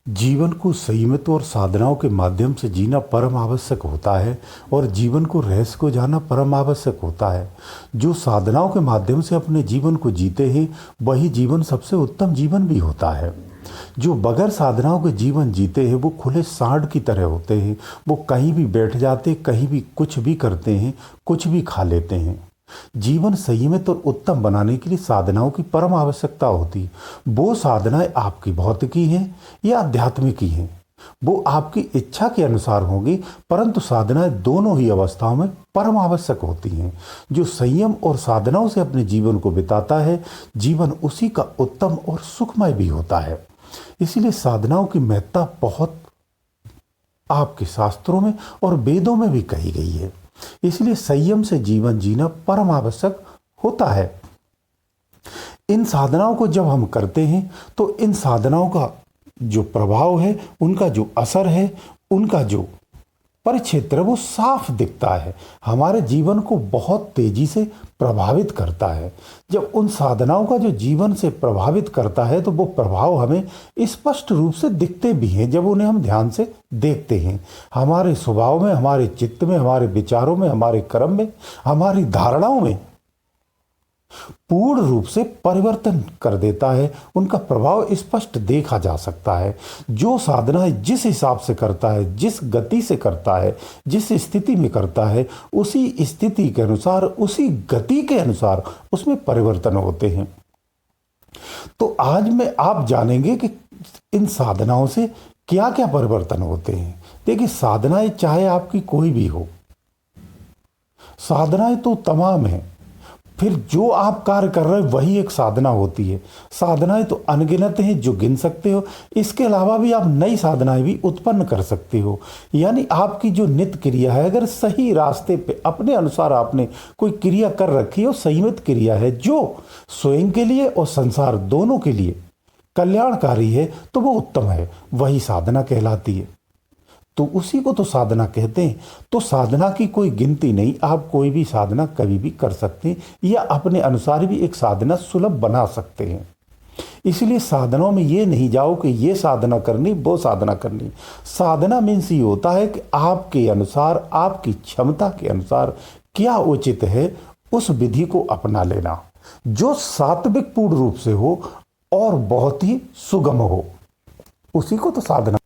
जीवन को संयमित और साधनाओं के माध्यम से जीना परम आवश्यक होता है और जीवन को रहस्य को जानना परम आवश्यक होता है। जो साधनाओं के माध्यम से अपने जीवन को जीते हैं वही जीवन सबसे उत्तम जीवन भी होता है। जो बगैर साधनाओं के जीवन जीते हैं वो खुले सांड की तरह होते हैं। वो कहीं भी बैठ जाते, कहीं भी कुछ भी करते हैं, कुछ भी खा लेते हैं। जीवन संयमित और उत्तम बनाने के लिए साधनाओं की परम आवश्यकता होती है। वो साधनाएं आपकी भौतिकी हैं या आध्यात्मिकी हैं, वो आपकी इच्छा के अनुसार होगी, परंतु साधनाएं दोनों ही अवस्थाओं में परम आवश्यक होती हैं। जो संयम और साधनाओं से अपने जीवन को बिताता है, जीवन उसी का उत्तम और सुखमय भी होता है। इसलिए साधनाओं की महत्ता बहुत आपके शास्त्रों में और वेदों में भी कही गई है। इसलिए संयम से जीवन जीना परम आवश्यक होता है। इन साधनाओं को जब हम करते हैं तो इन साधनाओं का जो प्रभाव है, उनका जो असर है, उनका जो परिक्षेत्र है वो साफ दिखता है, हमारे जीवन को बहुत तेजी से प्रभावित करता है। जब उन साधनाओं का जो जीवन से प्रभावित करता है तो वो प्रभाव हमें स्पष्ट रूप से दिखते भी हैं जब उन्हें हम ध्यान से देखते हैं। हमारे स्वभाव में, हमारे चित्त में, हमारे विचारों में, हमारे कर्म में, हमारी धारणाओं में पूर्ण रूप से परिवर्तन कर देता है। उनका प्रभाव स्पष्ट देखा जा सकता है। जो साधना जिस हिसाब से करता है, जिस गति से करता है, जिस स्थिति में करता है, उसी स्थिति के अनुसार, उसी गति के अनुसार उसमें परिवर्तन होते हैं। तो आज में आप जानेंगे कि इन साधनाओं से क्या क्या परिवर्तन होते हैं। देखिए, साधनाएं चाहे आपकी कोई भी हो, साधनाएं तो तमाम हैं। फिर जो आप कार्य कर रहे हो वही एक साधना होती है। साधनाएं तो अनगिनत हैं जो गिन सकते हो। इसके अलावा भी आप नई साधनाएं भी उत्पन्न कर सकते हो। यानी आपकी जो नित्य क्रिया है, अगर सही रास्ते पे अपने अनुसार आपने कोई क्रिया कर रखी है और संयमित क्रिया है जो स्वयं के लिए और संसार दोनों के लिए कल्याणकारी है, तो वो उत्तम है, वही साधना कहलाती है। तो उसी को तो साधना कहते हैं। तो साधना की कोई गिनती नहीं, आप कोई भी साधना कभी भी कर सकते हैं या अपने अनुसार भी एक साधना सुलभ बना सकते हैं। इसलिए साधनाओं में ये नहीं जाओ कि ये साधना करनी, वो साधना करनी। साधना मीन्स ये होता है कि आपके अनुसार, आपकी क्षमता के अनुसार क्या उचित है उस विधि को अपना लेना, जो सात्विक पूर्ण रूप से हो और बहुत ही सुगम हो, उसी को तो साधना।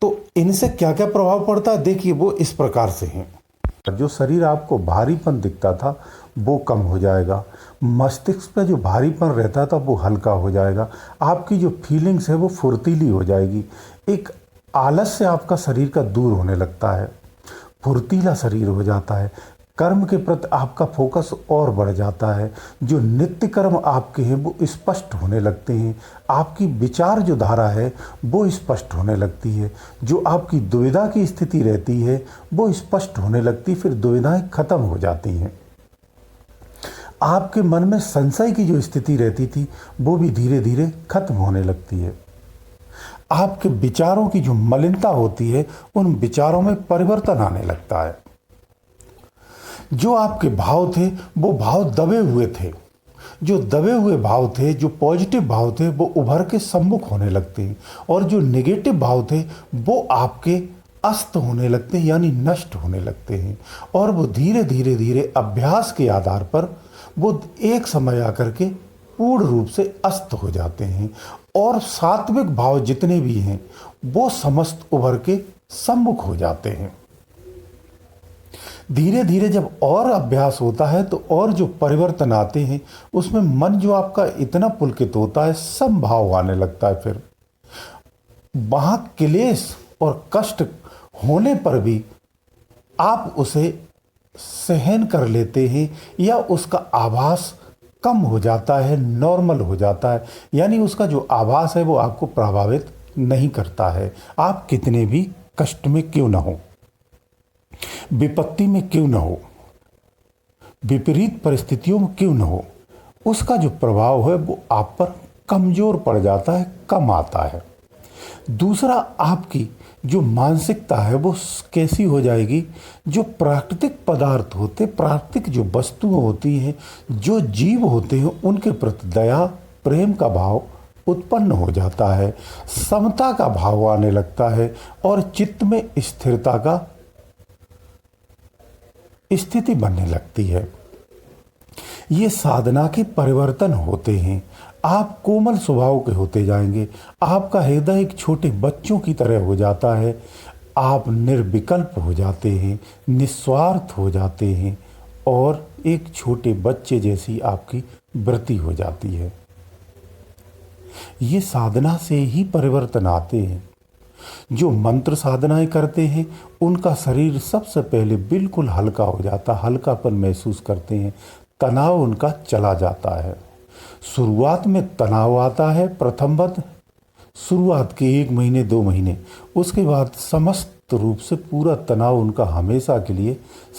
तो इनसे क्या क्या प्रभाव पड़ता है, देखिए वो इस प्रकार से हैं। जो शरीर आपको भारीपन दिखता था वो कम हो जाएगा। मस्तिष्क पे जो भारीपन रहता था वो हल्का हो जाएगा। आपकी जो फीलिंग्स है वो फुर्तीली हो जाएगी। एक आलस्य आपका शरीर का दूर होने लगता है, फुर्तीला शरीर हो जाता है। कर्म के प्रति आपका फोकस और बढ़ जाता है। जो नित्य कर्म आपके हैं वो स्पष्ट होने लगते हैं। आपकी विचार जो धारा है वो स्पष्ट होने लगती है। जो आपकी दुविधा की स्थिति रहती है वो स्पष्ट होने लगती, फिर दुविधाएं खत्म हो जाती हैं। आपके मन में संशय की जो स्थिति रहती थी वो भी धीरे धीरे खत्म होने लगती है। आपके विचारों की जो मलिनता होती है उन विचारों में परिवर्तन आने लगता है। जो आपके भाव थे वो भाव दबे हुए थे, जो दबे हुए भाव थे, जो पॉजिटिव भाव थे वो उभर के सम्मुख होने लगते हैं, और जो नेगेटिव भाव थे वो आपके अस्त होने लगते हैं, यानी नष्ट होने लगते हैं। और वो धीरे धीरे धीरे अभ्यास के आधार पर वो एक समय आकर के पूर्ण रूप से अस्त हो जाते हैं। और सात्विक भाव जितने भी हैं वो समस्त उभर के सम्मुख हो जाते हैं। धीरे धीरे जब और अभ्यास होता है तो और जो परिवर्तन आते हैं उसमें मन जो आपका इतना पुलकित होता है, समभाव आने लगता है। फिर वहाँ क्लेश और कष्ट होने पर भी आप उसे सहन कर लेते हैं, या उसका आभास कम हो जाता है, नॉर्मल हो जाता है। यानी उसका जो आभास है वो आपको प्रभावित नहीं करता है। आप कितने भी कष्ट में क्यों ना हो, विपत्ति में क्यों न हो, विपरीत परिस्थितियों में क्यों न हो, उसका जो प्रभाव है वो आप पर कमजोर पड़ जाता है, कम आता है। दूसरा, आपकी जो मानसिकता है वो कैसी हो जाएगी, जो प्राकृतिक पदार्थ होते, प्राकृतिक जो वस्तुएं होती हैं, जो जीव होते हैं, उनके प्रति दया प्रेम का भाव उत्पन्न हो जाता है, समता का भाव आने लगता है और चित्त में स्थिरता का स्थिति बनने लगती है। ये साधना के परिवर्तन होते हैं। आप कोमल स्वभाव के होते जाएंगे। आपका हृदय एक छोटे बच्चों की तरह हो जाता है। आप निर्विकल्प हो जाते हैं, निस्वार्थ हो जाते हैं और एक छोटे बच्चे जैसी आपकी वृत्ति हो जाती है। ये साधना से ही परिवर्तन आते हैं। जो मंत्र साधनाएं करते हैं उनका शरीर सबसे पहले बिल्कुल हल्का हो जाता है, हल्कापन महसूस करते हैं, तनाव उनका चला जाता है। शुरुआत में तनाव आता है, प्रथमवत शुरुआत के 1 महीने 2 महीने, उसके बाद समस्त रूप से पूरा तनाव उनका हमेशा के लिए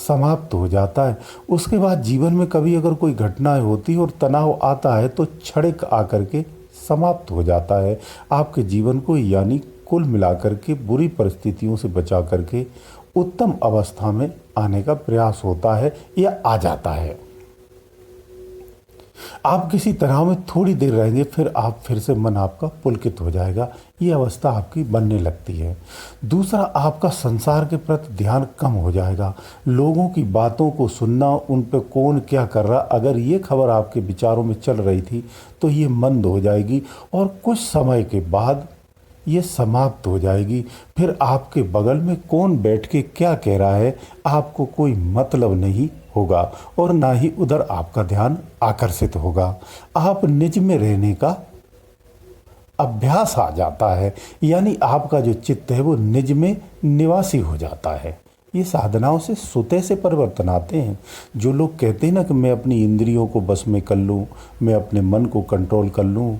समाप्त हो जाता है। उसके बाद जीवन में कभी अगर कोई घटनाएं होती है और तनाव आता है तो क्षणिक आकर के समाप्त हो जाता है। आपके जीवन को यानी कुल मिलाकर के बुरी परिस्थितियों से बचा करके उत्तम अवस्था में आने का प्रयास होता है या आ जाता है। आप किसी तनाव में थोड़ी देर रहेंगे, फिर से मन आपका पुलकित हो जाएगा। ये अवस्था आपकी बनने लगती है। दूसरा, आपका संसार के प्रति ध्यान कम हो जाएगा। लोगों की बातों को सुनना, उन पे कौन क्या कर रहा, अगर ये खबर आपके विचारों में चल रही थी तो ये मंद हो जाएगी और कुछ समय के बाद ये समाप्त हो जाएगी। फिर आपके बगल में कौन बैठ के क्या कह रहा है आपको कोई मतलब नहीं होगा और ना ही उधर आपका ध्यान आकर्षित होगा। आप निज में रहने का अभ्यास आ जाता है, यानी आपका जो चित्त है वो निज में निवासी हो जाता है। ये साधनाओं से स्वतः से परिवर्तन आते हैं। जो लोग कहते हैं ना कि मैं अपनी इंद्रियों को बस में कर लूँ, मैं अपने मन को कंट्रोल कर लूँ,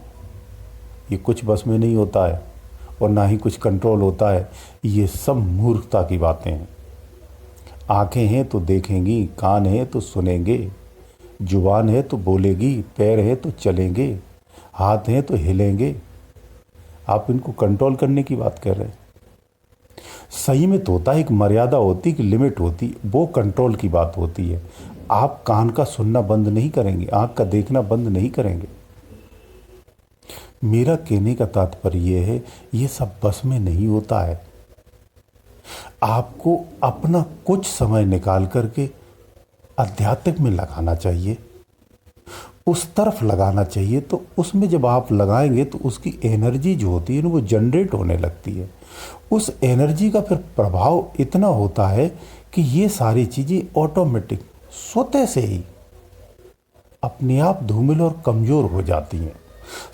ये कुछ बस में नहीं होता है और ना ही कुछ कंट्रोल होता है। ये सब मूर्खता की बातें हैं। आंखें हैं तो देखेंगी, कान है तो सुनेंगे, जुबान है तो बोलेगी, पैर है तो चलेंगे, हाथ हैं तो हिलेंगे। आप इनको कंट्रोल करने की बात कर रहे हैं। संयमित होता है, एक मर्यादा होती, एक लिमिट होती, वो कंट्रोल की बात होती है। आप कान का सुनना बंद नहीं करेंगे, आंख का देखना बंद नहीं करेंगे। मेरा कहने का तात्पर्य यह है, ये सब बस में नहीं होता है। आपको अपना कुछ समय निकाल करके आध्यात्मिक में लगाना चाहिए, उस तरफ लगाना चाहिए। तो उसमें जब आप लगाएंगे तो उसकी एनर्जी जो होती है ना वो जनरेट होने लगती है। उस एनर्जी का फिर प्रभाव इतना होता है कि ये सारी चीज़ें ऑटोमेटिक स्वतः से ही अपने आप धूमिल और कमज़ोर हो जाती हैं।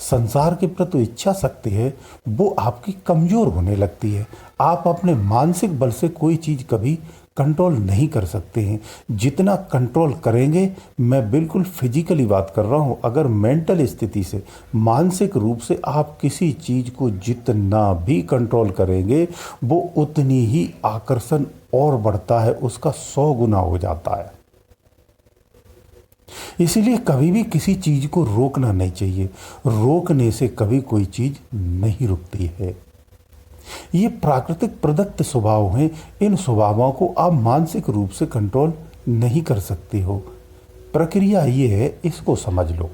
संसार के प्रति इच्छा शक्ति है वो आपकी कमज़ोर होने लगती है। आप अपने मानसिक बल से कोई चीज़ कभी कंट्रोल नहीं कर सकते हैं। जितना कंट्रोल करेंगे, मैं बिल्कुल फिजिकली बात कर रहा हूँ, अगर मेंटल स्थिति से, मानसिक रूप से आप किसी चीज़ को जितना भी कंट्रोल करेंगे वो उतनी ही आकर्षण और बढ़ता है, उसका 100 गुना हो जाता है। इसीलिए कभी भी किसी चीज़ को रोकना नहीं चाहिए। रोकने से कभी कोई चीज़ नहीं रुकती है। ये प्राकृतिक प्रदत्त स्वभाव हैं। इन स्वभावों को आप मानसिक रूप से कंट्रोल नहीं कर सकते हो। प्रक्रिया ये है, इसको समझ लो।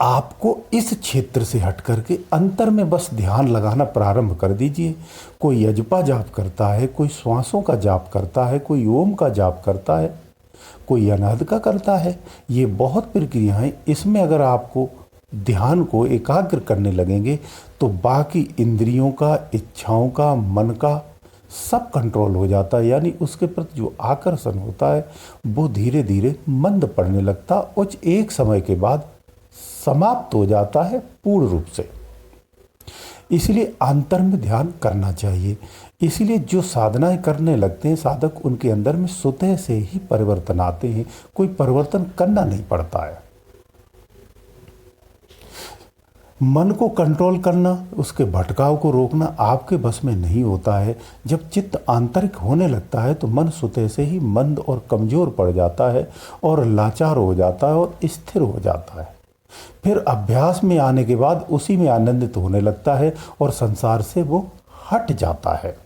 आपको इस क्षेत्र से हट करके अंतर में बस ध्यान लगाना प्रारंभ कर दीजिए। कोई यजपा जाप करता है, कोई श्वासों का जाप करता है, कोई ओम का जाप करता है, कोई अनाहत का करता है। ये बहुत प्रक्रियाएं, इसमें अगर आपको ध्यान को एकाग्र करने लगेंगे तो बाकी इंद्रियों का, इच्छाओं का, मन का सब कंट्रोल हो जाता है। यानी उसके प्रति जो आकर्षण होता है वो धीरे धीरे मंद पड़ने लगता और एक समय के बाद समाप्त हो जाता है पूर्ण रूप से। इसलिए अंतर में ध्यान करना चाहिए। इसलिए जो साधनाएं करने लगते हैं साधक, उनके अंदर में स्वतः से ही परिवर्तन आते हैं। कोई परिवर्तन करना नहीं पड़ता है। मन को कंट्रोल करना, उसके भटकाव को रोकना आपके बस में नहीं होता है। जब चित्त आंतरिक होने लगता है तो मन स्वतः से ही मंद और कमज़ोर पड़ जाता है और लाचार हो जाता है और स्थिर हो जाता है। फिर अभ्यास में आने के बाद उसी में आनंदित होने लगता है और संसार से वो हट जाता है।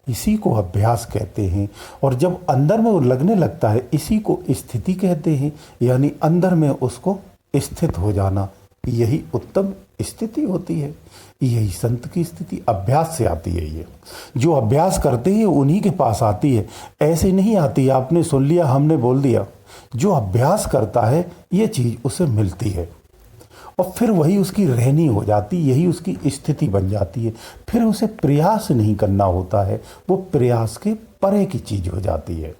इसी को अभ्यास कहते हैं। और जब अंदर में वो लगने लगता है, इसी को स्थिति कहते हैं। यानी अंदर में उसको स्थित हो जाना, यही उत्तम स्थिति होती है। यही संत की स्थिति अभ्यास से आती है। ये जो अभ्यास करते हैं उन्हीं के पास आती है, ऐसे नहीं आती आपने सुन लिया हमने बोल दिया। जो अभ्यास करता है ये चीज़ उसे मिलती है और फिर वही उसकी रहनी हो जाती, यही उसकी स्थिति बन जाती है। फिर उसे प्रयास नहीं करना होता है, वो प्रयास के परे की चीज़ हो जाती है।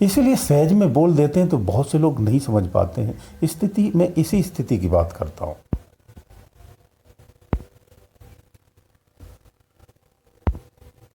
इसलिए सहज में बोल देते हैं तो बहुत से लोग नहीं समझ पाते हैं। स्थिति, मैं इसी स्थिति की बात करता हूँ।